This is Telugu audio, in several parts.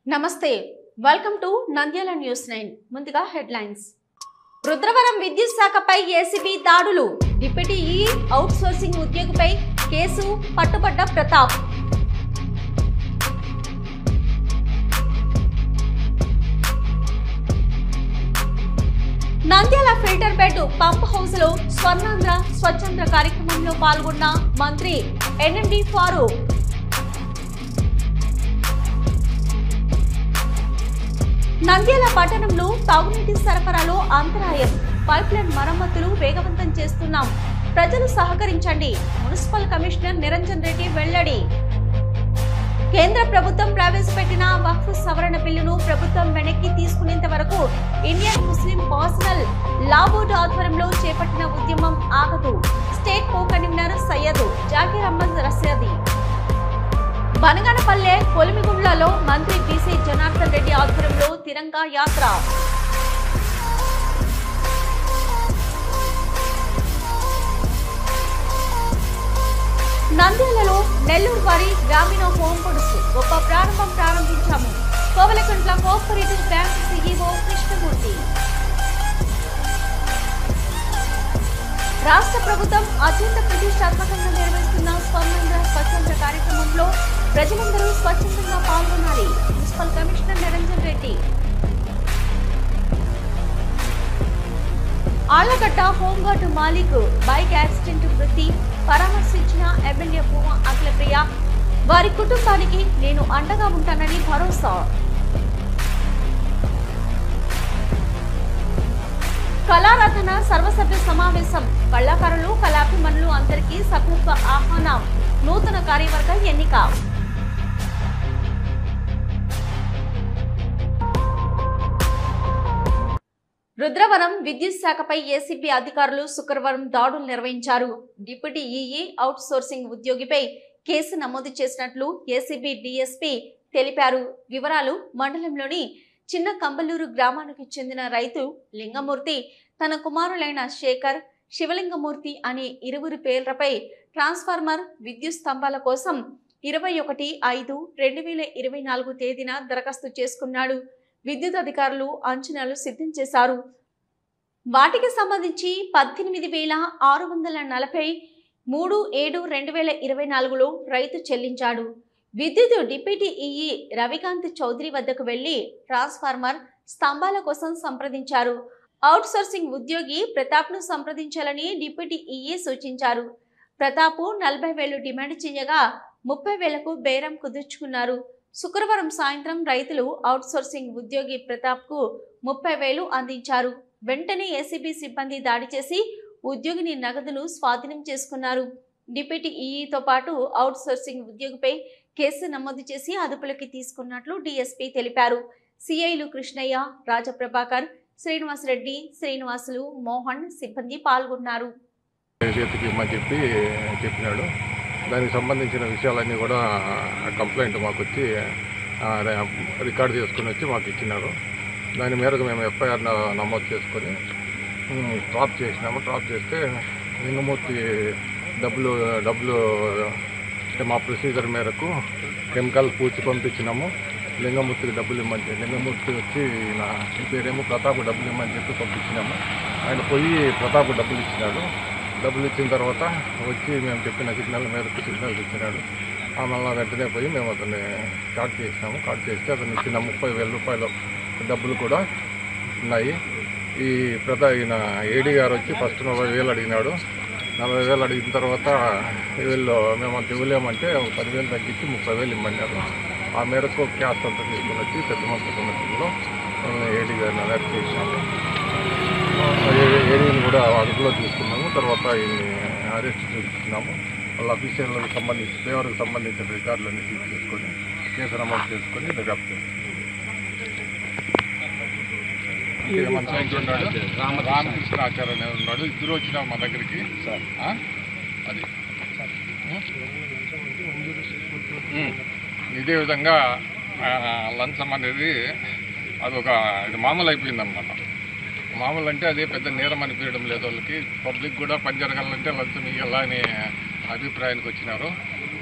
నమస్తే వెల్కమ్ టు నంద్యాల న్యూస్ 9 ముందుగా హెడ్లైన్స్ రుద్రవరం విద్యుత్ శాఖపై ఏసీబీ దాడులు డిప్యూటీ అవుట్ సోర్సింగ్ ఉద్యోగిపై కేసు పట్టుబడ్డ Pratap Nandyal filter bed pump house లో స్వర్ణాంధ్ర స్వచ్ఛంద్ర కార్యక్రమంలో పాల్గొన్న మంత్రి ఎన్ఎండి ఫారూక్ నంద్యాల పట్టణంలో తాగునీటి సరఫరాలో అంతరాయం పైప్లైన్ మరమ్మతులు వేగవంతం చేస్తున్నాం ప్రజలు సహకరించండి మున్సిపల్ కమిషనర్ నిరంజన్ రెడ్డి వెల్లడి కేంద్ర ప్రభుత్వం ప్రవేశపెట్టిన వక్ఫ్ సవరణ బిల్లును ప్రభుత్వం వెనక్కి తీసుకునేంత వరకు Indian Muslim personal law board ఆధ్వర్యంలో చేపట్టిన ఉద్యమం ఆగదు state co convener Syed Zakir Ahmed Rasheedi Banaganapalle కొలిమిగుండ్లలో మంత్రి బీసీ జనార్దన్ రెడ్డి ఆధ్వర్యంలో తిరంగా యాత్ర నంద్యాలలో నెల్లూరు వారి గ్రామీణ హోమ్ ఫుడ్స్ గొప్ప ప్రారంభించాము Kovalakuntla cooperative bank CEO Krishnamurthy రాష్ట్ర ప్రభుత్వం అత్యంత ప్రతిష్టాత్మకంగా నిర్వహిస్తున్న స్వర్ణాంధ్ర స్వచ్ఛంద్ర కార్యక్రమంలో ప్రజలందరూ స్వచ్ఛందంగా పాల్గొనాలి municipal commissioner Niranjan Reddy Allagadda home guard Malik bike accident మృతి పరామర్శించిన ఎమ్మెల్యే భూమా అఖిలప్రియ వారి కుటుంబానికి నేను అండగా ఉంటానని భరోసా కళారథన సర్వసభ్య సమావేశం కళాకారులు కళాభిమానులు అందరికీ సభ్యత్వ ఆహ్వానం నూతన కార్యవర్గ ఎన్నిక రుద్రవరం విద్యుత్ శాఖపై ఏసీబీ అధికారులు శుక్రవారం దాడులు నిర్వహించారు డిప్యూటీ అవుట్ సోర్సింగ్ ఉద్యోగిపై కేసు నమోదు చేసినట్లు ఏసీబీ డీఎస్పీ తెలిపారు వివరాలు మండలంలోని చిన్న కంబలూరు గ్రామానికి చెందిన రైతు లింగమూర్తి తన కుమారులైన శేఖర్ శివలింగమూర్తి అనే ఇరువురి పేర్లపై ట్రాన్స్ఫార్మర్ విద్యుత్ స్తంభాల కోసం 21/5/2024 తేదీన దరఖాస్తు చేసుకున్నాడు విద్యుత్ అధికారులు అంచనాలు సిద్ధం చేశారు వాటికి సంబంధించి 18,640 3/7/2024లో రైతు చెల్లించాడు విద్యుత్ డిప్యూటీ రవికాంత్ చౌదరి వద్దకు వెళ్లి ట్రాన్స్ఫార్మర్ స్తంభాల కోసం సంప్రదించారు అవుట్ సోర్సింగ్ ఉద్యోగి ప్రతాప్ ను సంప్రదించాలని డిప్యూటీ సూచించారు ప్రతాప్ 40,000 డిమాండ్ చేయగా 30,000కు బేరం కుదుర్చుకున్నారు శుక్రవారం సాయంత్రం రైతులు అవుట్ సోర్సింగ్ ఉద్యోగి ప్రతాప్ కు 30,000 అందించారు వెంటనే ఏసీబీ సిబ్బంది దాడి చేసి ఉద్యోగిని నగదును స్వాధీనం చేసుకున్నారు డిప్యూటీ తో పాటు అవుట్ సోర్సింగ్ ఉద్యోగిపై కేసు నమోదు చేసి అదుపులోకి తీసుకున్నట్లు డీఎస్పీ తెలిపారు సిఐలు కృష్ణయ్య రాజప్రభాకర్ శ్రీనివాసరెడ్డి శ్రీనివాసులు మోహన్ సిబ్బంది పాల్గొన్నారు చెప్పినాడు దానికి సంబంధించిన విషయాలన్నీ కూడా కంప్లైంట్ మాకు వచ్చి రికార్డు చేసుకుని వచ్చి మాకు ఇచ్చినారు దాని మేరకు మేము ఎఫ్ఐఆర్ నమోదు చేసుకొని డ్రాప్ చేసినాము డ్రాప్ చేస్తే లింగమూర్తి డబ్బులు మా ప్రొసీజర్ మేరకు కెమికల్ పూచి పంపించినాము లింగమూర్తికి డబ్బులు ఇవ్వమని లింగమూర్తి వచ్చి నా పేరేమో ప్రతాప్ డబ్బులు ఇవ్వమని చెప్పి పంపించినాము ఆయన పోయి ప్రతాప్ డబ్బులు ఇచ్చినాడు డబ్బులు ఇచ్చిన తర్వాత వచ్చి మేము చెప్పిన సిగ్నల్ మేరకు సిగ్నల్స్ ఇచ్చినాడు మళ్ళీ వెంటనే పోయి మేము అతన్ని కార్డ్ చేసినాము కార్డ్ చేస్తే అతను ఇచ్చిన 30,000 రూపాయలు డబ్బులు కూడా ఉన్నాయి ఈ ఈయన ఏడీ గారు వచ్చి ఫస్ట్ 40,000 అడిగినాడు 40,000 అడిగిన తర్వాత వీళ్ళు మేము అంత ఇవ్వలేమంటే 10,000 తగ్గించి 30,000 ఇమ్మన్నారు ఆ మేరకు క్యాష్ అంతా తీసుకుని వచ్చి పెద్ద మొత్తంలో ఏడీ గారిని అలర్ట్ చేసినాము ఏడీని కూడా అదుపులో తీసుకున్నాము తర్వాత ఈయన్ని అరెస్ట్ చేస్తున్నాము వాళ్ళ అఫీషియల్కి సంబంధించి ఫేవర్కి సంబంధించిన రికార్డులన్నీ సీజ్ చేసుకొని కేసు నమోదు చేసుకొని దర్యాప్తు చేస్తున్నాడు రామకృష్ణ ఆచార్య అనేది ఉన్నాడు ఇద్దరు వచ్చినారు మా దగ్గరికి అది ఇదే విధంగా లంచం అనేది అదొక ఇది మామూలు అయిపోయిందన్నమాట మామూలు అంటే అదే పెద్ద నేరం అనిపించడం లేదు వాళ్ళకి పబ్లిక్ కూడా పని జరగాలంటే లంచం ఇవ్వాలా అనే అభిప్రాయానికి వచ్చినారు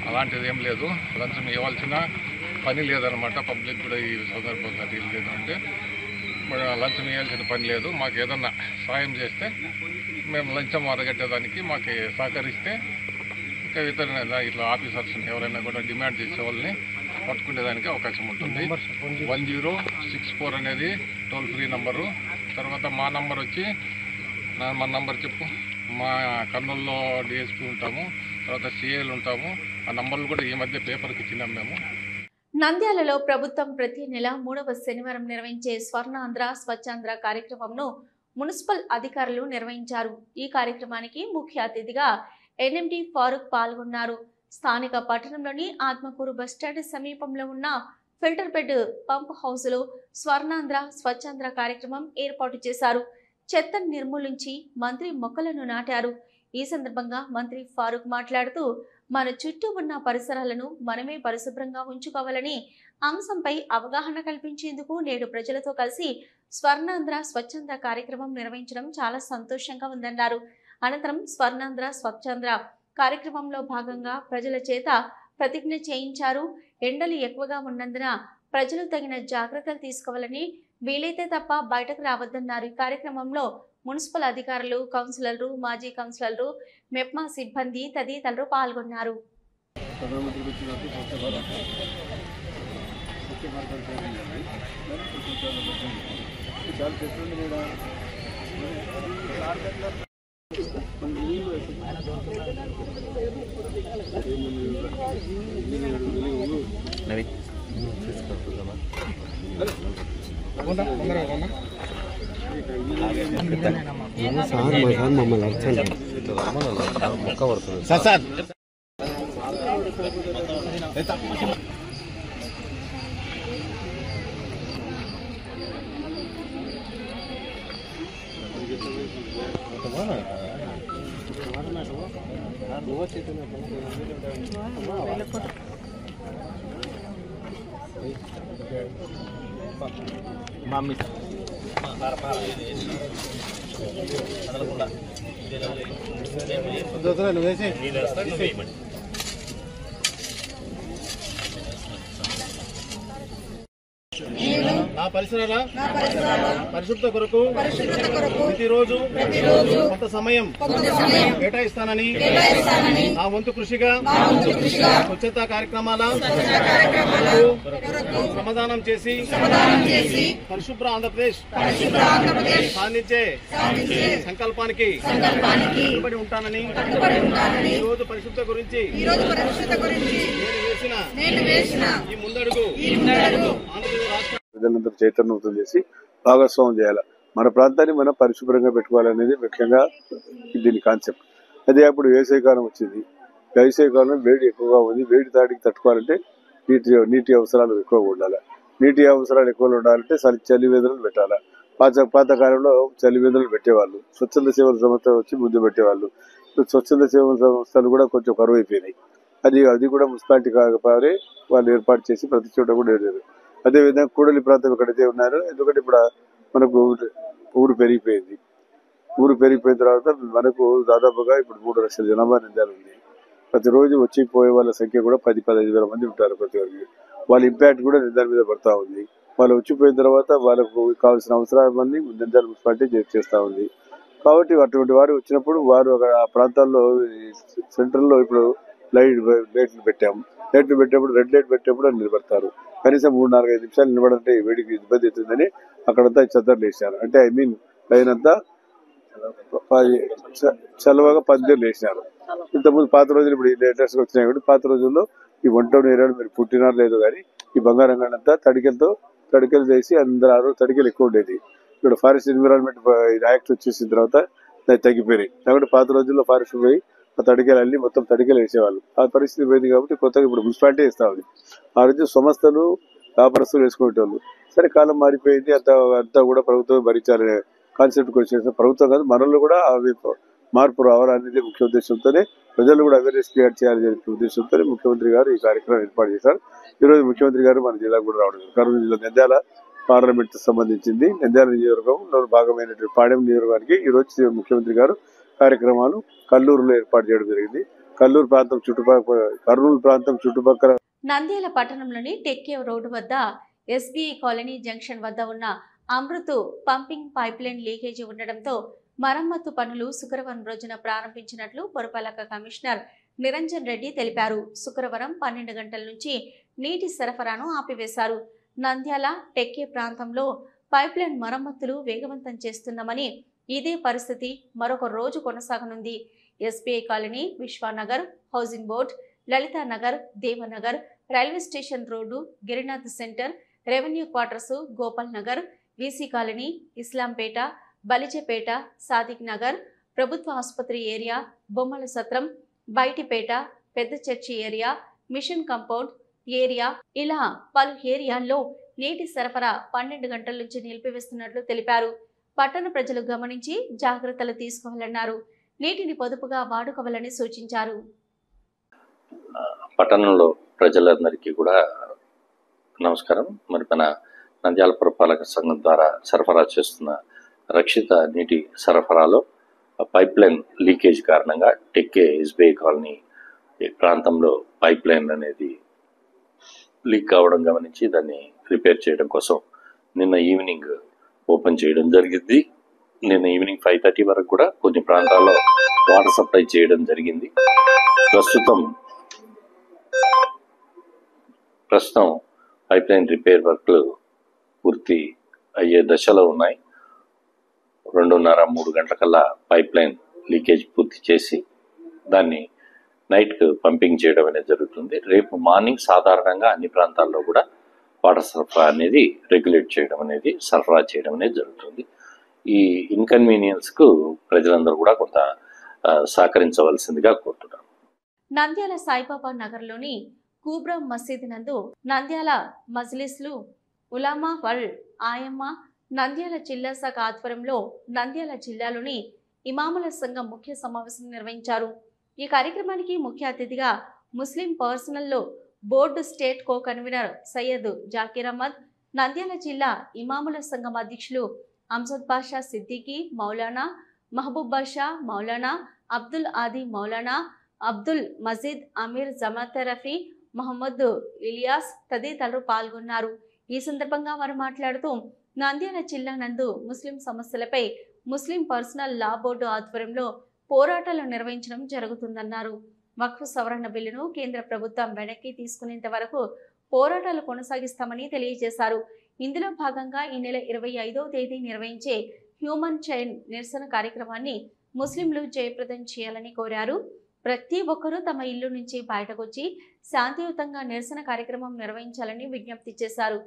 అలాంటిది ఏం లేదు లంచం ఇవ్వాల్సిన పని లేదనమాట. పబ్లిక్ కూడా ఈ సందర్భంగా లేదు అంటే లంచం వేయాల్సిన పని లేదు. మాకు ఏదన్నా సాయం చేస్తే మేము లంచం అరగట్టేదానికి మాకు సహకరిస్తే ఇంకా ఇట్లా ఆఫీసర్స్ని ఎవరైనా కూడా డిమాండ్ చేసే వాళ్ళని పట్టుకునేదానికి అవకాశం ఉంటుంది. 1064 అనేది టోల్ ఫ్రీ నంబరు. తర్వాత మా నంబర్ వచ్చి మా నంబర్ చెప్పు. మా కర్నూలులో డిఎస్పీ ఉంటాము, తర్వాత సిఐలు ఉంటాము. ఆ నంబర్లు కూడా ఈ మధ్య పేపర్కి ఇచ్చినాం మేము. నంద్యాలలో ప్రభుత్వం ప్రతి నెల 3వ శనివారం నిర్వహించే స్వర్ణాంధ్ర స్వచ్ఛాంధ్ర కార్యక్రమంను మున్సిపల్ అధికారులు నిర్వహించారు. ఈ కార్యక్రమానికి ముఖ్య అతిథిగా ఎన్ఎండి ఫారూక్ పాల్గొన్నారు. స్థానిక పట్టణంలోని ఆత్మకూరు బస్టాండ్ సమీపంలో ఉన్న ఫిల్టర్ బెడ్ పంప్ హౌస్లో స్వర్ణాంధ్ర స్వచ్ఛాంధ్ర కార్యక్రమం ఏర్పాటు చేశారు. చెత్తను నిర్మూలించి మంత్రి మొక్కలను నాటారు. ఈ సందర్భంగా మంత్రి ఫారూక్ మాట్లాడుతూ మన చుట్టూ ఉన్న పరిసరాలను మనమే పరిశుభ్రంగా ఉంచుకోవాలని అంశంపై అవగాహన కల్పించేందుకు నేడు ప్రజలతో కలిసి స్వర్ణాంధ్ర స్వచ్ఛాంధ్ర కార్యక్రమం నిర్వహించడం చాలా సంతోషంగా ఉందన్నారు. అనంతరం స్వర్ణాంధ్ర స్వచ్ఛాంధ్ర కార్యక్రమంలో భాగంగా ప్రజల చేత ప్రతిజ్ఞ చేయించారు. ఎండలు ఎక్కువగా ఉన్నందున ప్రజలు తగిన జాగ్రత్తలు తీసుకోవాలని, వీలైతే తప్ప బయటకు రావద్దన్నారు. ఈ కార్యక్రమంలో మున్సిపల్ అధికారులు, కౌన్సిలర్లు, మాజీ కౌన్సిలర్లు, మెప్మా సిబ్బంది తదితరులు పాల్గొన్నారు. నా పరిసరాల పరిశుభ్రత కొరకు ప్రతిరోజు కొంత సమయం కేటాయిస్తానని నా వంతు కృషిగా స్వచ్ఛతా కార్యక్రమాల శ్రమదానం చేసి పరిశుభ్ర ఆంధ్రప్రదేశ్ సాధించే సంకల్పానికి కట్టుబడి ఉంటానని ఈ రోజు పరిశుభ్రత గురించి నేను వేసిన ఈ ముందడుగు ఆంధ్రప్రదేశ్ రాష్ట్ర ప్రజలందరూ చైతన్యవంతం చేసి భాగస్వామ్యం చేయాలి. మన ప్రాంతాన్ని మనం పరిశుభ్రంగా పెట్టుకోవాలనేది ముఖ్యంగా దీని కాన్సెప్ట్. అదే అప్పుడు వేసవికాలం వచ్చింది. వేసవికాలం వేడి ఎక్కువగా ఉంది. వేడి దాడికి తట్టుకోవాలంటే నీటి అవసరాలు ఎక్కువగా ఉండాలి. నీటి అవసరాలు ఎక్కువగా ఉండాలంటే చలి వేదనలు పెట్టాలి. పాతకాలంలో చలి వేదనలు పెట్టేవాళ్ళు. స్వచ్ఛంద సేవల సంస్థ వచ్చి ముందు పెట్టేవాళ్ళు. స్వచ్ఛంద సేవల సంస్థలు కూడా కొంచెం కరువు అయిపోయినాయి. అది కూడా మున్సిపాలిటీ కాకపోతే వాళ్ళు ఏర్పాటు చేసి ప్రతి చోట కూడా ఏడారు. అదేవిధంగా కూడలి ప్రాంతం ఎక్కడైతే ఉన్నారో, ఎందుకంటే ఇప్పుడు మనకు ఊరు పెరిగిపోయింది. ఊరు పెరిగిపోయిన తర్వాత మనకు దాదాపుగా ఇప్పుడు 3 లక్షల జనాభా నంద్యాల ఉంది. ప్రతిరోజు వచ్చి పోయే వాళ్ళ సంఖ్య కూడా 10-15 వేల మంది ఉంటారు. ప్రతి ఒక్కరికి వాళ్ళ ఇంపాక్ట్ కూడా నంద్యాల మీద పడతా ఉంది. వాళ్ళు వచ్చిపోయిన తర్వాత వాళ్ళకు కావాల్సిన అవసరాలన్నీ నంద్యాల మున్సిపాలిటీ చేస్తూ ఉంది. కాబట్టి అటువంటి వారు వచ్చినప్పుడు వారు ఆ ప్రాంతాల్లో సెంటర్లో ఇప్పుడు లైట్లు పెట్టాము. లైట్లు పెట్టేప్పుడు రెడ్ లైట్ పెట్టేప్పుడు నిలబడతారు. కనీసం 3-4-5 నిమిషాలు నిలబడంటే వేడికి ఇబ్బంది అవుతుందని అక్కడంతా చద్దర్లు వేసినారు. అంటే పైనంతా చల్లవగా పందిర్లు వేసినారు. ఇంతకుముందు పాత రోజులు ఇప్పుడు లేటెస్ట్ వచ్చినాయి కాబట్టి పాత రోజుల్లో ఈ 1 టౌన్ ఏరియాలో మీరు పుట్టినారు లేదు కానీ ఈ బంగారంగల్ అంతా తడికెలు చేసి అందరూ తడికెలు ఎక్కువ ఉండేది. ఇక్కడ ఫారెస్ట్ ఎన్విరాన్మెంట్ యాక్ట్ వచ్చేసిన తర్వాత తగ్గిపోయినాయి. కాబట్టి పాత రోజుల్లో ఫారెస్ట్ పోయి ఆ తడికెలు అల్లి మొత్తం తడికెలు వేసేవాళ్ళు. ఆ పరిస్థితి పోయింది కాబట్టి కొత్తగా ఇప్పుడు మున్సిపాలిటీ వేస్తా ఉంది. ఆ రోజు సంస్థలు వ్యాపారస్తులు వేసుకునేటోళ్ళు. సరే కాలం మారిపోయింది. అంతా కూడా ప్రభుత్వం భరించాలనే కాన్సెప్ట్కి వచ్చేసిన ప్రభుత్వం కాదు, మనలో కూడా మార్పు రావాలనేది ముఖ్య ఉద్దేశంతోనే ప్రజలు కూడా అవేర్నెస్ క్రియేట్ చేయాలనే ఉద్దేశంతో ముఖ్యమంత్రి గారు ఈ కార్యక్రమం ఏర్పాటు చేశారు. ఈరోజు ముఖ్యమంత్రి గారు మన జిల్లాకు కూడా రావడం, కర్నూలు జిల్లా నంద్యాల పార్లమెంట్ సంబంధించింది నంద్యాల నియోజకవర్గంలో భాగమైనటువంటి పాడెం నియోజకవర్గానికి ఈరోజు ముఖ్యమంత్రి గారు కార్యక్రమాలు కల్లూరులో ఏర్పాటు చేయడం జరిగింది. కర్నూలు ప్రాంతం చుట్టుపక్కల నంద్యాల పట్టణంలోని టెక్కేవ్ రోడ్డు వద్ద ఎస్బీఐ కాలనీ జంక్షన్ వద్ద ఉన్న అమృత్ పంపింగ్ పైప్లైన్ లీకేజీ ఉండడంతో మరమ్మతు పనులు శుక్రవారం రోజున ప్రారంభించినట్లు పురపాలక కమిషనర్ నిరంజన్ రెడ్డి తెలిపారు. శుక్రవారం 12 గంటల నుంచి నీటి సరఫరాను ఆపివేశారు. నంద్యాల టెక్కే ప్రాంతంలో పైప్లైన్ మరమ్మతులు వేగవంతం చేస్తున్నామని, ఇదే పరిస్థితి మరొక రోజు కొనసాగనుంది. SBI colony, Vishwanagar, housing board, Lalithanagar, Devanagar, railway station road, Girinath centre, revenue quarters, Gopal Nagar, VC colony, Islampeta, Balijapeta, Sadiq Nagar, ప్రభుత్వ ఆసుపత్రి ఏరియా, బొమ్మల సత్రం, బైటిపేట, పెద్ద church area, mission compound area ఇలా పలు ఏరియాల్లో నీటి సరఫరా 12 గంటల నుంచి నిలిపివేస్తున్నట్లు తెలిపారు. పట్టణ ప్రజలు గమనించి జాగ్రత్తలు తీసుకోవాలన్నారు. నీటిని పొదుపుగా వాడుకోవాలని సూచించారు. పట్టణంలో ప్రజలందరికీ కూడా నమస్కారం. మరి మన నంద్యాల పురపాలక సంఘం ద్వారా సరఫరా చేస్తున్న రక్షిత నీటి సరఫరాలో పైప్ లైన్ లీకేజ్ కారణంగా టెక్కే ఎస్బీఐ కాలనీ ప్రాంతంలో పైప్ లైన్ అనేది లీక్ కావడం గమనించి దాన్ని రిపేర్ చేయడం కోసం నిన్న ఈవినింగ్ ఓపెన్ చేయడం జరిగింది. నిన్న ఈవినింగ్ 5:30 వరకు కూడా కొన్ని ప్రాంతాల్లో వాటర్ సప్లై చేయడం జరిగింది. ప్రస్తుతం పైప్ లైన్ రిపేర్ వర్క్లు పూర్తి అయ్యే దశలో ఉన్నాయి. 2:30-3 గంటలకల్లా పైప్ లైన్ లీకేజ్ పూర్తి చేసి దాన్ని నైట్కు పంపింగ్ చేయడం అనేది జరుగుతుంది. రేపు మార్నింగ్ సాధారణంగా అన్ని ప్రాంతాల్లో కూడా వాటర్ సరఫరా అనేది రెగ్యులేట్ చేయడం అనేది సరఫరా చేయడం అనేది జరుగుతుంది. ఈ ఇన్కన్వీనియన్స్కు ప్రజలందరూ కూడా కొంత సహకరించవలసిందిగా కోరుతున్నాను. నంద్యాల సాయిబాబా నగర్లోని కూబ్రా మసీద్ నందు నంద్యాల మజ్లిస్లు ఉలామా వల్ ఆయమ్మ నంద్యాల జిల్లా శాఖ ఆధ్వర్యంలో నంద్యాల జిల్లాలోని ఇమాముల సంఘం ముఖ్య సమావేశం నిర్వహించారు. ఈ కార్యక్రమానికి ముఖ్య అతిథిగా Muslim personal board state co convener Syed Zakir Ahmed, Nandyal జిల్లా ఇమాముల సంఘం అధ్యక్షులు అంజద్ బాషా సిద్దికీ, మౌలానా మహబూబ్ బాషా, మౌలానా అబ్దుల్ ఆది, మౌలానా అబ్దుల్ మజీద్, అమీర్ జమాత్ రఫీ, మహమ్మద్ ఇలియాస్ తదితరులు పాల్గొన్నారు. ఈ సందర్భంగా వారు మాట్లాడుతూ నంద్యాల జిల్లా నందు ముస్లిం సమస్యలపై ముస్లిం పర్సనల్ లా బోర్డు ఆధ్వర్యంలో పోరాటాలు నిర్వహించడం జరుగుతుందన్నారు. వక్ఫ్ సవరణ బిల్లును కేంద్ర ప్రభుత్వం వెనక్కి తీసుకునేంత వరకు పోరాటాలు కొనసాగిస్తామని తెలియజేశారు. ఇందులో భాగంగా ఈ నెల 25వ తేదీ నిర్వహించే హ్యూమన్ చైన్ నిరసన కార్యక్రమాన్ని ముస్లింలు జయప్రదం చేయాలని కోరారు. ప్రతి ఒక్కరూ తమ ఇల్లు నుంచి బయటకొచ్చి శాంతియుతంగా నిరసన కార్యక్రమం నిర్వహించాలని విజ్ఞప్తి చేశారు.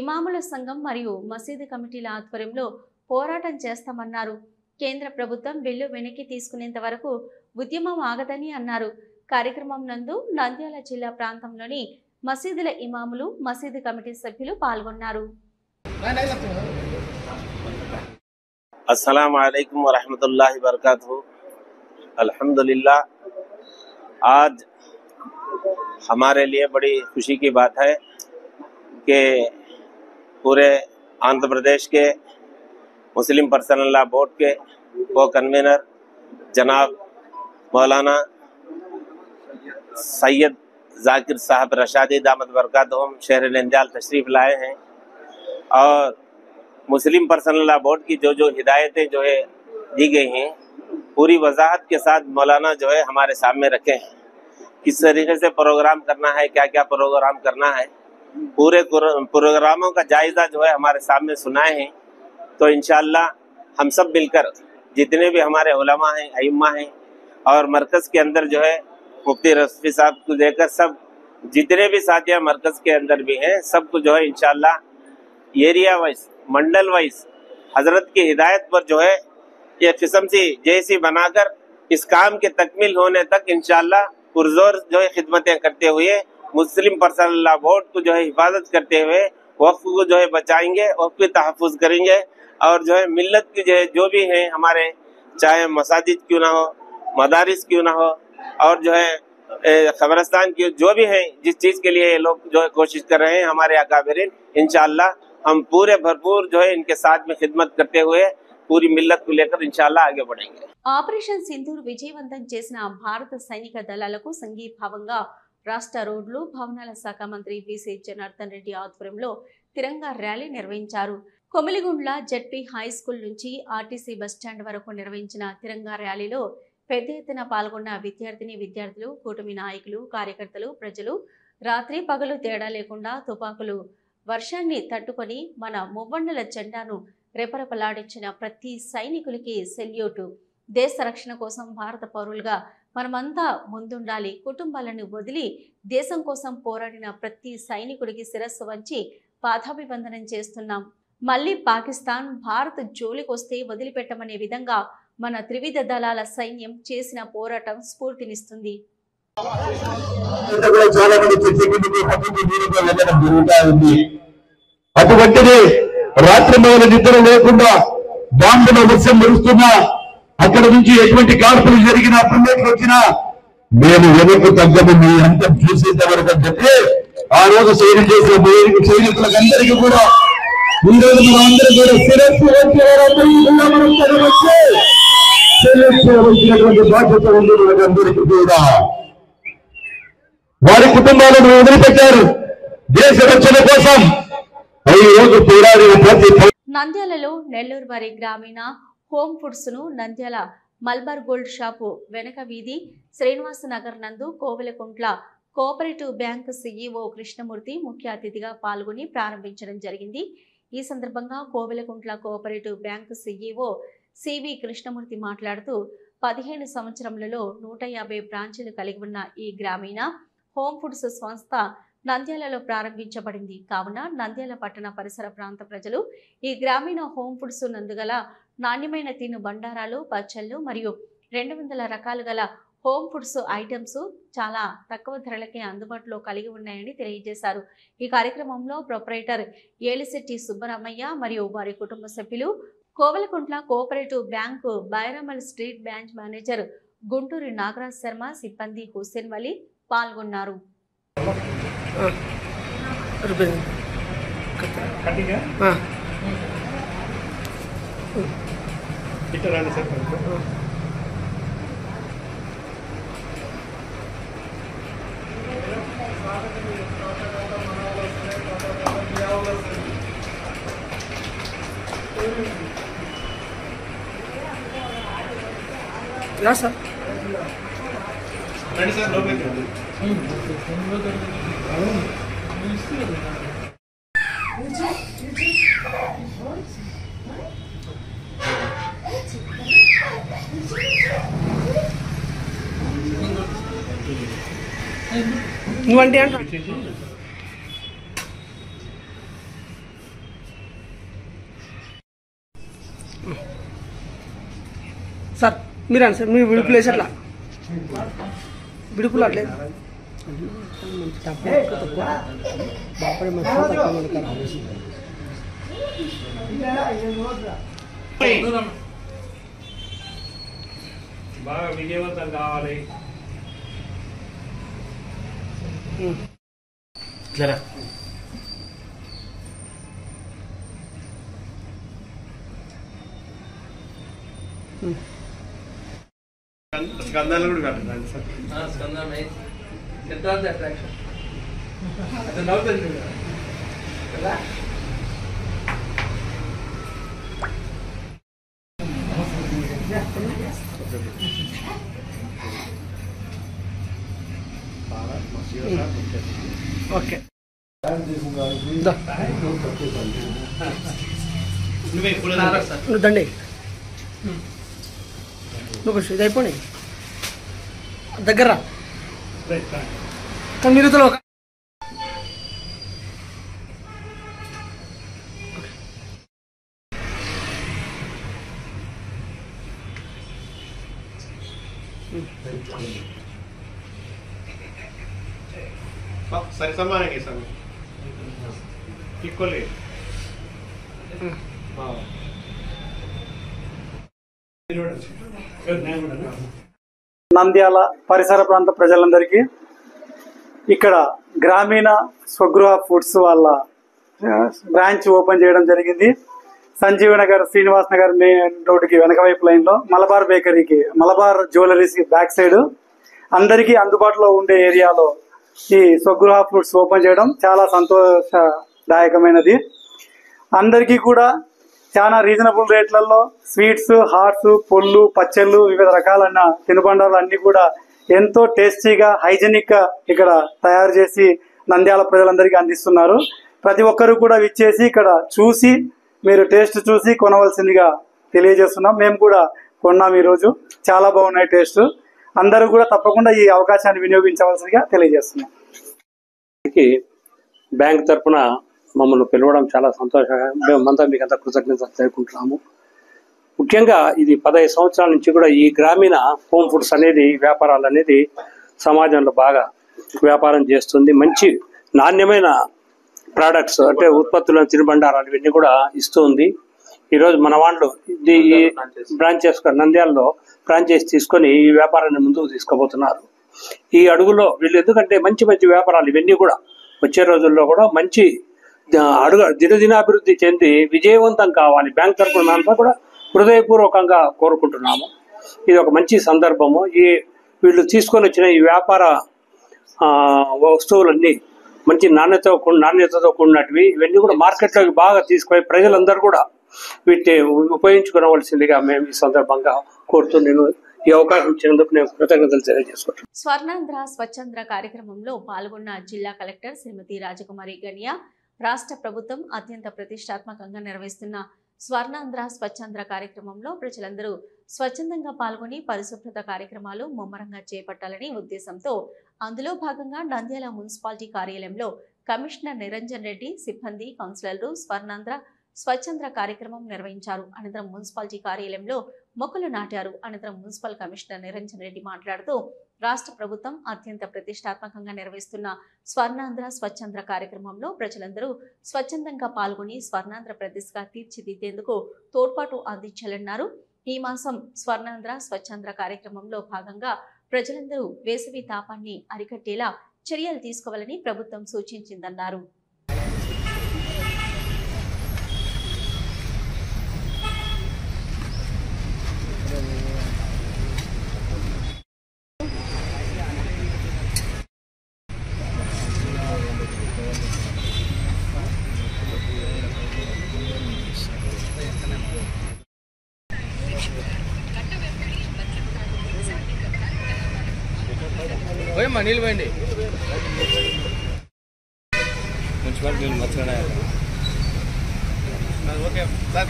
ఇమాముల సంఘం మరియు మసీదు కమిటీల ఆధ్వర్యంలో పోరాటం చేస్తామన్నారు. కేంద్ర ప్రభుత్వం బిల్లు వెనక్కి తీసుకునేంత వరకు ఉద్యమం ఆగదని అన్నారు. కార్యక్రమం నందు నంద్యాల జిల్లా ప్రాంతంలోని మసీదుల ఇమాములు, మసీదు కమిటీ సభ్యులు పాల్గొన్నారు. अस्सलाम वालेकुम व रहमतुल्लाहि व बरकातहू। अल्हम्दुलिल्लाह, आज हमारे लिए बड़ी खुशी की बात है कि पूरे आंध्र प्रदेश के मुस्लिम पर्सनल लॉ बोर्ड के को कन्वीनर जनाब मौलाना सैयद जाकिर साहब रशादी दामद बरकातहूम शहर नंद्याल तशरीफ लाए हैं और मुस्लिम पर्सनल लॉ बोर्ड की जो हिदायतें जो है दी गई हैं पूरी वजाहत के साथ मौलाना जो है हमारे सामने रखे हैं। किस तरीके से प्रोग्राम करना है, क्या क्या प्रोग्राम करना है, पूरे प्रोग्रामों का जायजा जो है हमारे सामने सुनाए हैं। तो इंशाअल्लाह हम सब मिलकर जितने भी हमारे उलमा हैं, अइम्मा हैं और मरकज़ के अंदर जो है मुफ्ती रफ़ी साहब को लेकर सब जितने भी साथिया मरकज़ के अंदर भी हैं सबको जो है इंशाअल्लाह एरिया वाइज, मंडल वाइज हजरत की हिदायत पर जो है ये किस्म सी जैसी बनाकर इस काम के तकमील होने तक इंशाअल्लाह पुरजोर जो है खिदमतें करते हुए मुस्लिम पर्सनल लॉ बोर्ड को जो है हिफाजत करते हुए वक्फ को जो है बचाएंगे, वक्फ की तहफ़्फ़ुज़ करेंगे और जो है मिल्लत की जो भी हैं हमारे, चाहे मसाजिद क्यों ना हो, मदारिस क्यों ना हो और जो है खबरस्तान की जो भी हैं, जिस चीज़ के लिए ये लोग जो है कोशिश कर रहे हैं हमारे अकाबिरीन, इंशाअल्लाह हम पूरे भरपूर जो है इनके साथ में खिदमत करते हुए पूरी मिल्लत को लेकर इंशाअल्लाह आगे बढ़ेंगे। ఆపరేషన్ సింధూర్ విజయవంతం చేసిన భారత సైనిక దళాలకు సంఘీభావంగా రాష్ట్ర రోడ్లు భవనాల శాఖ మంత్రి బీసీ జనార్దన్ రెడ్డి ఆధ్వర్యంలో తిరంగా ర్యాలీ నిర్వహించారు. కొమిలిగుండ్ల జెడ్పీ హై స్కూల్ నుంచి ఆర్టీసీ బస్టాండ్ వరకు నిర్వహించిన తిరంగా ర్యాలీలో పెద్ద ఎత్తున పాల్గొన్న విద్యార్థులు, కూటమి నాయకులు, కార్యకర్తలు, ప్రజలు రాత్రి పగలు తేడా లేకుండా తుపాకులు వర్షాన్ని తట్టుకొని మన మువ్వన్నెల జెండాను రెపరెపలాడించిన ప్రతి సైనికులకి సెల్యూటు. దేశ రక్షణ కోసం భారత పౌరులుగా మనమంతా ముందుండాలి. కుటుంబాలను వదిలి దేశం కోసం పోరాడిన ప్రతి సైనికుడికి శిరస్సు వంచి పాదాభివందనం చేస్తున్నాం. మళ్ళీ పాకిస్తాన్ భారత్ జోలికొస్తే వదిలిపెట్టమనే విధంగా మన త్రివిధ దళాల సైన్యం చేసిన పోరాటం స్ఫూర్తినిస్తుంది. అటువంటిది రాత్రి మొదలు నిద్ర లేకుండా బాంబుల వర్షం మెరుస్తున్నా, అక్కడ నుంచి ఎటువంటి కాల్పులు జరిగినా, బుల్లెట్లు వచ్చినా మేము వెనక్కు తగ్గము. మీ అంతం చూసేంత వరకు అని చెప్పి ఆ రోజు సైన్యం చేసిన సైనికులకు అందరికీ కూడా ఈ రోజు మనం అందరం కూడా శిరస్సు వచ్చినటువంటి బాధ్యత ఉంది మనకందరికీ కూడా. వారి కుటుంబాలను వదిలిపెట్టారు దేశ రక్షణ కోసం. ఈ రోజు పోరాడిన ప్రతి నంద్యాలలో నెల్లూరు వారి గ్రామీణ హోమ్ ఫుడ్స్ ను నంద్యాల మల్బార్ గోల్డ్ షాపు వెనక వీధి శ్రీనివాస నగర్ నందు Kovelakuntla cooperative bank CEO Krishnamurthy ముఖ్య అతిథిగా పాల్గొని ప్రారంభించడం జరిగింది. ఈ సందర్భంగా Kovelakuntla cooperative bank CEO C V Krishnamurthy మాట్లాడుతూ 15 సంవత్సరములలో 150 బ్రాంచీలు కలిగి ఉన్న ఈ గ్రామీణ హోమ్ ఫుడ్స్ సంస్థ నంద్యాలలో ప్రారంభించబడింది. కావున నంద్యాల పట్టణ పరిసర ప్రాంత ప్రజలు ఈ గ్రామీణ హోమ్ ఫుడ్స్ నందుగల నాణ్యమైన తిను బండారాలు, పచ్చళ్ళు మరియు 200 రకాలు గల హోమ్ ఫుడ్స్ ఐటమ్స్ చాలా తక్కువ ధరలకే అందుబాటులో కలిగి ఉన్నాయని తెలియజేశారు. ఈ కార్యక్రమంలో ప్రొపరేటర్ ఏలిశెట్టి సుబ్బరామయ్య మరియు వారి కుటుంబ సభ్యులు, Kovelakuntla cooperative bank Bairamal street branch manager Guntur Nagaraj Sharma, సిబ్బంది హుస్సేన్ వలీ పాల్గొన్నారు. సార్ రండి సార్, లోపలికి రండి. నువ్వంటే అంట సార్ మీరండి సార్, మీ విడుపులు వేసి అట్లా విడుపులు అట్లేదు బాగా విజయవంతం కావాలి. జరా స్కందాలు కూడా కట్టండి సార్. స్కందం సెంటర్ అట్రాక్షన్ అది నవ్వుతుంది కదా. ఓకే నువ్వు దండి, నువ్వు ఇది అయిపోయి దగ్గర నిరుతలో సరి సమానంగా సార్ ఈక్వల్. నంద్యాల పరిసర ప్రాంత ప్రజలందరికీ ఇక్కడ గ్రామీణ స్వగృహ ఫుడ్స్ వాళ్ళ బ్రాంచ్ ఓపెన్ చేయడం జరిగింది. సంజీవ్ నగర్, శ్రీనివాస్ నగర్ మెయిన్ రోడ్డుకి వెనక వైపు లైన్లో మలబార్ బేకరీకి, మలబార్ జ్యువెలరీస్కి బ్యాక్ సైడ్ అందరికీ అందుబాటులో ఉండే ఏరియాలో ఈ స్వగృహ ఫ్రూట్స్ ఓపెన్ చేయడం చాలా సంతోషదాయకమైనది. అందరికీ కూడా చాలా రీజనబుల్ రేట్లలో స్వీట్స్, హాట్స్, పొళ్ళు, పచ్చళ్ళు, వివిధ రకాలైన తినుబండారాలు అన్ని కూడా ఎంతో టేస్టీగా, హైజెనిక్ గా ఇక్కడ తయారు చేసి నంద్యాల ప్రజలందరికీ అందిస్తున్నారు. ప్రతి ఒక్కరు కూడా విచ్చేసి ఇక్కడ చూసి మీరు టేస్ట్ చూసి కొనవలసిందిగా తెలియజేస్తున్నాం. మేము కూడా కొన్నాం ఈరోజు. చాలా బాగున్నాయి టేస్ట్. అందరూ కూడా తప్పకుండా ఈ అవకాశాన్ని వినియోగించవలసిందిగా తెలియజేస్తున్నాం. బ్యాంక్ తరఫున మమ్మల్ని పిలవడం చాలా సంతోషంగా, మేమంతా మీకు అంతా కృతజ్ఞతలు తెలుపుకుంటున్నాము. ముఖ్యంగా ఇది 15 సంవత్సరాల నుంచి కూడా ఈ గ్రామీణ హోమ్ ఫుడ్స్ అనేది వ్యాపారాలు అనేది సమాజంలో బాగా వ్యాపారం చేస్తుంది. మంచి నాణ్యమైన ప్రోడక్ట్స్ అంటే ఉత్పత్తులను, తినుబండారాలు ఇవన్నీ కూడా ఇస్తుంది. ఈరోజు మన వాళ్ళు ఈ బ్రాంచెస్ నంద్యాలలో ఫ్రాంచైజ్ తీసుకొని ఈ వ్యాపారాన్ని ముందుకు తీసుకుపోతున్నారు. ఈ అడుగులో వీళ్ళు ఎందుకంటే మంచి మంచి వ్యాపారాలు ఇవన్నీ కూడా వచ్చే రోజుల్లో కూడా మంచి దినదినాభివృద్ధి చెంది విజయవంతం కావాలి. బ్యాంక్ తరఫున మేమంతా కూడా హృదయపూర్వకంగా కోరుకుంటున్నాము. ఇది ఒక మంచి సందర్భము. వీళ్ళు తీసుకొని వచ్చిన ఈ వ్యాపార వస్తువులన్నీ మంచి నాణ్యతతో కూడినటివి. ఇవన్నీ కూడా మార్కెట్లోకి బాగా తీసుకుపోయి ప్రజలందరూ కూడా వీటిని ఉపయోగించుకోవలసిందిగా మేము ఈ సందర్భంగా కోరుతూ నేను ఈ అవకాశం ఇచ్చినందుకు నేను కృతజ్ఞతలు తెలియజేసుకుంటున్నాను. స్వర్ణాంధ్ర స్వచ్ఛంద్ర కార్యక్రమంలో పాల్గొన్న జిల్లా కలెక్టర్ శ్రీమతి రాజకుమారి గనియా, రాష్ట్ర ప్రభుత్వం అత్యంత ప్రతిష్టాత్మకంగా నిర్వహిస్తున్న స్వర్ణాంధ్ర స్వచ్ఛంద్ర కార్యక్రమంలో ప్రజలందరూ స్వచ్ఛందంగా పాల్గొని పరిశుభ్రత కార్యక్రమాలు ముమ్మరంగా చేపట్టాలని ఉద్దేశంతో అందులో భాగంగా నంద్యాల మున్సిపాలిటీ కార్యాలయంలో కమిషనర్ నిరంజన్ రెడ్డి, సిబ్బంది, కౌన్సిలర్లు స్వర్ణాంధ్ర స్వచ్ఛంద్ర కార్యక్రమం నిర్వహించారు. అనంతరం మున్సిపాలిటీ కార్యాలయంలో మొక్కలు నాటారు. అనంతరం మున్సిపల్ కమిషనర్ నిరంజన్ రెడ్డి మాట్లాడుతూ రాష్ట్ర ప్రభుత్వం అత్యంత ప్రతిష్టాత్మకంగా నిర్వహిస్తున్న స్వర్ణాంధ్ర స్వచ్ఛంద్ర కార్యక్రమంలో ప్రజలందరూ స్వచ్ఛందంగా పాల్గొని స్వర్ణాంధ్ర ప్రదేశ్గా తీర్చిదిద్దేందుకు తోడ్పాటు అందించాలన్నారు. ఈ మాసం స్వర్ణాంధ్ర స్వచ్ఛంద్ర కార్యక్రమంలో భాగంగా ప్రజలందరూ వేసవి తాపాన్ని అరికట్టేలా చర్యలు తీసుకోవాలని ప్రభుత్వం సూచించిందన్నారు. నీళ్ళు పోయండి. మున్సిపాలిటీ నీళ్ళు మంచిగా ఓకే సార్.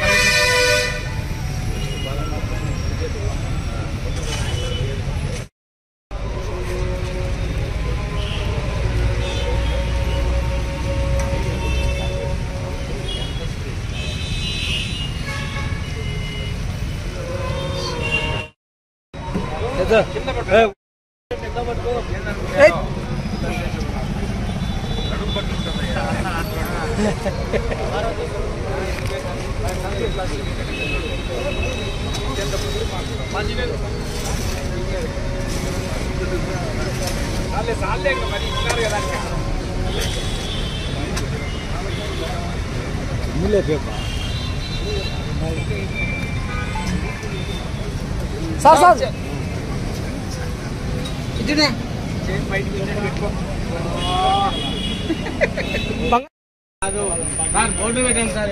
బోర్డు పెట్టండి సార్.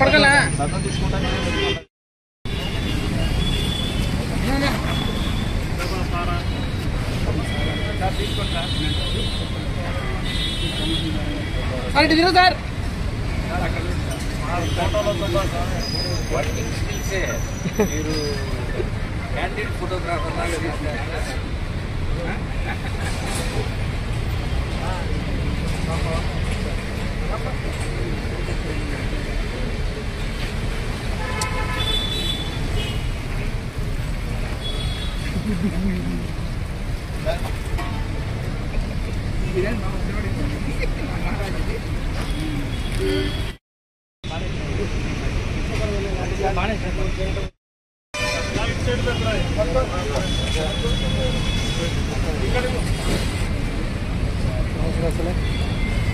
పడకలా సార్ ఇటు తిరుగు సార్. మీరు క్యాండిడేట్ ఫోటోగ్రాఫర్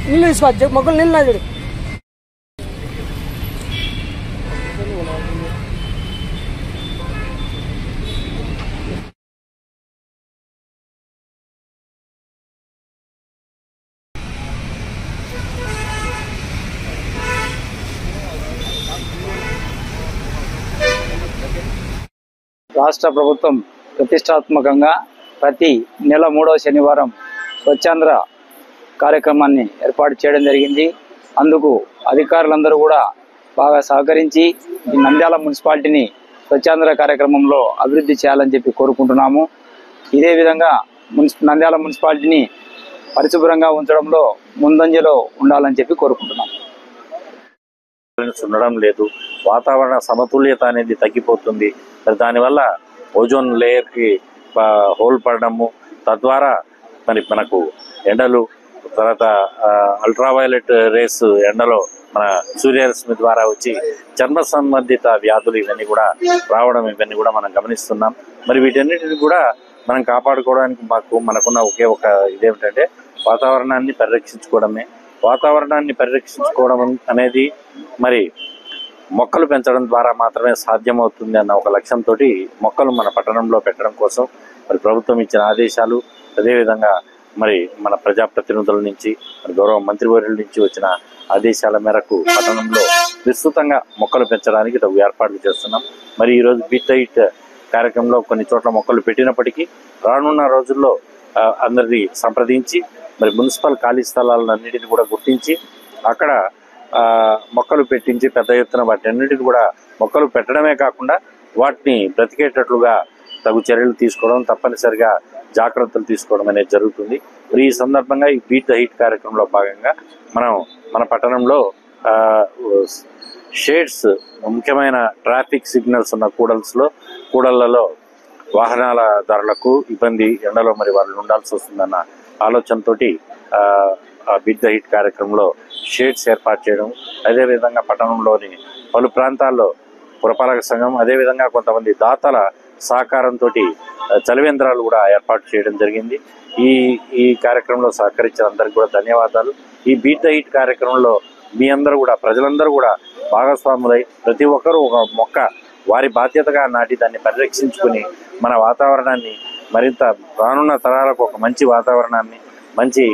నీళ్ళు తీసుకో, మొక్కలు నీళ్ళు చూడు. రాష్ట్ర ప్రభుత్వం ప్రతిష్టాత్మకంగా ప్రతి నెల 3వ శనివారం స్వచ్ఛాంధ్ర కార్యక్రమాన్ని ఏర్పాటు చేయడం జరిగింది. అందుకు అధికారులందరూ కూడా బాగా సహకరించి ఈ నంద్యాల మున్సిపాలిటీని స్వచ్ఛాంధ్ర కార్యక్రమంలో అభివృద్ధి చేయాలని చెప్పి కోరుకుంటున్నాము. ఇదే విధంగా నంద్యాల మున్సిపాలిటీని పరిశుభ్రంగా ఉంచడంలో ముందంజలో ఉండాలని చెప్పి కోరుకుంటున్నాము. ఉండడం లేదు, వాతావరణ సమతుల్యత అనేది తగ్గిపోతుంది. మరి దానివల్ల ఓజోన్ లేయర్కి హోల్ పడడము, తద్వారా మరి మనకు ఎండలు, తర్వాత అల్ట్రావైలెట్ రేస్ ఎండలో మన సూర్యరశ్మి ద్వారా వచ్చి చర్మ సంబంధిత వ్యాధులు ఇవన్నీ కూడా రావడం, ఇవన్నీ కూడా మనం గమనిస్తున్నాం. మరి వీటన్నిటిని కూడా మనం కాపాడుకోవడానికి మనకున్న ఒకే ఒక ఇదేమిటంటే వాతావరణాన్ని పరిరక్షించుకోవడమే. వాతావరణాన్ని పరిరక్షించుకోవడం అనేది మరి మొక్కలు పెంచడం ద్వారా మాత్రమే సాధ్యమవుతుంది అన్న ఒక లక్ష్యంతో మొక్కలు మన పట్టణంలో పెట్టడం కోసం మరి ప్రభుత్వం ఇచ్చిన ఆదేశాలు, అదేవిధంగా మరి మన ప్రజాప్రతినిధుల నుంచి, గౌరవ మంత్రివర్యుల నుంచి వచ్చిన ఆదేశాల మేరకు పట్టణంలో విస్తృతంగా మొక్కలు పెంచడానికి తగు ఏర్పాట్లు చేస్తున్నాం. మరి ఈరోజు బీట్ హైట్ కార్యక్రమంలో కొన్ని చోట్ల మొక్కలు పెట్టినప్పటికీ రానున్న రోజుల్లో అందరినీ సంప్రదించి మరి మున్సిపల్ ఖాళీ స్థలాలన్నిటిని కూడా గుర్తించి అక్కడ మొక్కలు పెట్టించి పెద్ద ఎత్తున వాటి అన్నిటిని కూడా మొక్కలు పెట్టడమే కాకుండా వాటిని బ్రతికేటట్లుగా తగు చర్యలు తీసుకోవడం, తప్పనిసరిగా జాగ్రత్తలు తీసుకోవడం అనేది జరుగుతుంది. మరి ఈ సందర్భంగా ఈ బీట్ ద హీట్ కార్యక్రమంలో భాగంగా మనం మన పట్టణంలో షేడ్స్, ముఖ్యమైన ట్రాఫిక్ సిగ్నల్స్ ఉన్న కూడళ్లలో వాహనాల ధరలకు ఇబ్బంది, ఎండలో మరి వాళ్ళు ఉండాల్సి వస్తుందన్న ఆలోచనతోటి బీట్ ద హీట్ కార్యక్రమంలో షేడ్స్ ఏర్పాటు చేయడం, అదేవిధంగా పట్టణంలోని పలు ప్రాంతాల్లో పురపాలక సంఘం, అదేవిధంగా కొంతమంది దాతల సహకారంతో చలివేంద్రాలు కూడా ఏర్పాటు చేయడం జరిగింది. ఈ కార్యక్రమంలో సహకరించిన అందరికీ కూడా ధన్యవాదాలు. ఈ బీట్ ద హీట్ కార్యక్రమంలో మీ అందరూ కూడా, ప్రజలందరూ కూడా భాగస్వాములై ప్రతి ఒక్కరూ ఒక మొక్క వారి బాధ్యతగా నాటి దాన్ని పరిరక్షించుకుని మన వాతావరణాన్ని మరింత రానున్న తరాలకు ఒక మంచి వాతావరణాన్ని, మంచి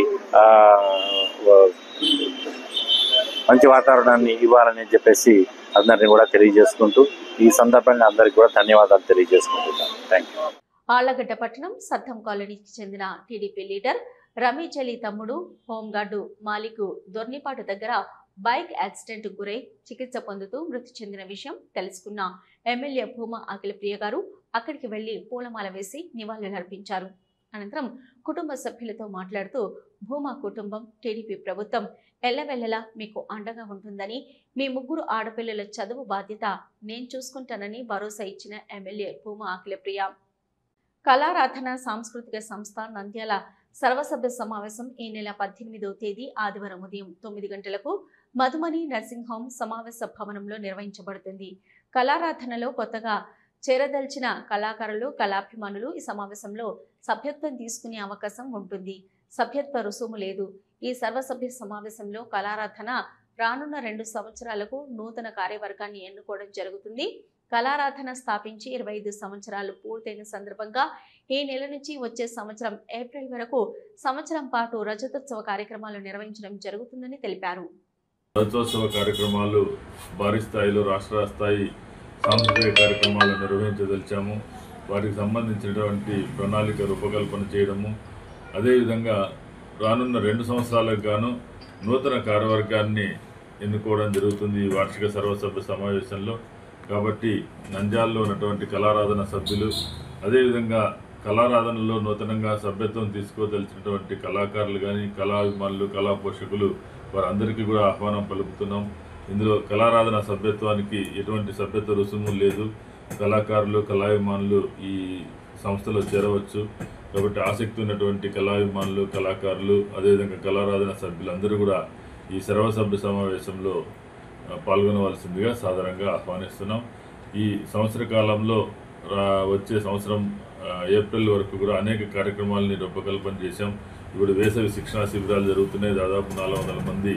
వాతావరణాన్ని ఇవ్వాలని చెప్పేసి అందరినీ కూడా తెలియజేసుకుంటూ ఈ సందర్భంగా అందరికీ కూడా ధన్యవాదాలు తెలియజేసుకుంటున్నాను. Thank you. ఆళ్లగడ్డ పట్టణం సద్దం కాలనీకి చెందిన టీడీపీ లీడర్ రమీజలి తమ్ముడు హోంగార్డు మాలిక్ దొర్నిపాటు దగ్గర బైక్ యాక్సిడెంట్ గురై చికిత్స పొందుతూ మృతి చెందిన విషయం తెలుసుకున్న ఎమ్మెల్యే భూమా అఖిలప్రియ గారు అక్కడికి వెళ్లి పూలమాల వేసి నివాళులర్పించారు. అనంతరం కుటుంబ సభ్యులతో మాట్లాడుతూ భూమా కుటుంబం, టీడీపీ ప్రభుత్వం ఎల్లవెల్లలా మీకు అండగా ఉంటుందని, మీ ముగ్గురు ఆడపిల్లల చదువు బాధ్యత నేను చూసుకుంటానని భరోసా ఇచ్చిన ఎమ్మెల్యే భూమా అఖిలప్రియ. కళారాధన సాంస్కృతిక సంస్థ నంద్యాల సర్వసభ్య సమావేశం ఈ నెల 18వ తేదీ ఆదివారం ఉదయం 9 గంటలకు మధుమణి నర్సింగ్ హోమ్ సమావేశ భవనంలో నిర్వహించబడుతుంది. కళారాధనలో కొత్తగా చేరదల్చిన కళాకారులు, కళాభిమానులు ఈ సమావేశంలో సభ్యత్వం తీసుకునే అవకాశం ఉంటుంది. సభ్యత్వ రుసుము లేదు. ఈ సర్వసభ్య సమావేశంలో కళారాధన రానున్న 2 సంవత్సరాలకు నూతన కార్యవర్గాన్ని ఎన్నుకోవడం జరుగుతుంది. కళారాధన స్థాపించి 25 సంవత్సరాలు పూర్తయిన సందర్భంగా ఈ నెల నుంచి వచ్చే సంవత్సరం ఏప్రిల్ వరకు సంవత్సరం పాటు రజతోత్సవ కార్యక్రమాలు నిర్వహించడం జరుగుతుందని తెలిపారు. రజతోత్సవ కార్యక్రమాలు భారీ స్థాయిలో రాష్ట్ర స్థాయి సాంస్కృతిక కార్యక్రమాలు నిర్వహించదలిచాము. వాటికి సంబంధించినటువంటి ప్రణాళిక రూపకల్పన చేయడము, అదేవిధంగా రానున్న 2 సంవత్సరాలకు గాను నూతన కార్యవర్గాన్ని ఎన్నుకోవడం జరుగుతుంది ఈ వార్షిక సర్వసభ్య సమావేశంలో. కాబట్టి నంద్యాలలో ఉన్నటువంటి కళారాధన సభ్యులు, అదేవిధంగా కళారాధనలో నూతనంగా సభ్యత్వం తీసుకోదలిచినటువంటి కళాకారులు కానీ, కళాభిమానులు, కళా పోషకులు వారందరికీ కూడా ఆహ్వానం పలుకుతున్నాం. ఇందులో కళారాధన సభ్యత్వానికి ఎటువంటి సభ్యత్వ రుసుము లేదు. కళాకారులు, కళాభిమానులు ఈ సంస్థలో చేరవచ్చు. కాబట్టి ఆసక్తి ఉన్నటువంటి కళాభిమానులు, కళాకారులు, అదేవిధంగా కళారాధన సభ్యులందరూ కూడా ఈ సర్వసభ్య సమావేశంలో పాల్గొనవలసిందిగా సాధారణంగా ఆహ్వానిస్తున్నాం. ఈ సంవత్సర కాలంలో వచ్చే సంవత్సరం ఏప్రిల్ వరకు కూడా అనేక కార్యక్రమాలని రూపకల్పన చేశాం. ఇప్పుడు వేసవి శిక్షణా శిబిరాలు జరుగుతున్నాయి. దాదాపు 400 మంది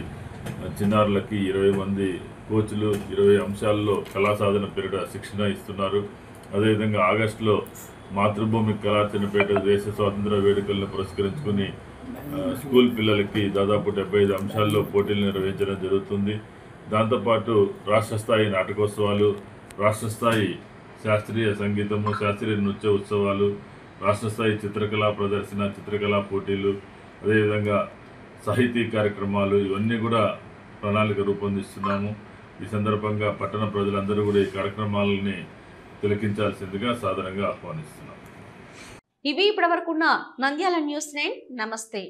చిన్నారులకి 20 మంది కోచ్లు 20 అంశాల్లో కళా సాధన పేరిట శిక్షణ ఇస్తున్నారు. అదేవిధంగా ఆగస్టులో మాతృభూమి కళార్చనపేట దేశ స్వాతంత్ర వేడుకలను పురస్కరించుకుని స్కూల్ పిల్లలకి దాదాపు 75 అంశాల్లో పోటీలు నిర్వహించడం జరుగుతుంది. దాంతోపాటు రాష్ట్ర స్థాయి నాటకోత్సవాలు, రాష్ట్ర స్థాయి శాస్త్రీయ సంగీతము, శాస్త్రీయ నృత్య ఉత్సవాలు, రాష్ట్ర స్థాయి చిత్రకళా ప్రదర్శన, చిత్రకళా పోటీలు, అదేవిధంగా సాహితీ కార్యక్రమాలు ఇవన్నీ కూడా ప్రణాళిక రూపొందిస్తున్నాము. ఈ సందర్భంగా పట్టణ ప్రజలందరూ కూడా ఈ కార్యక్రమాలని తిలకించాల్సిందిగా సాదరంగా ఆహ్వానిస్తున్నాము. ఇవి ఇప్పటివరకున్న నంద్యాల న్యూస్ 9. నమస్తే.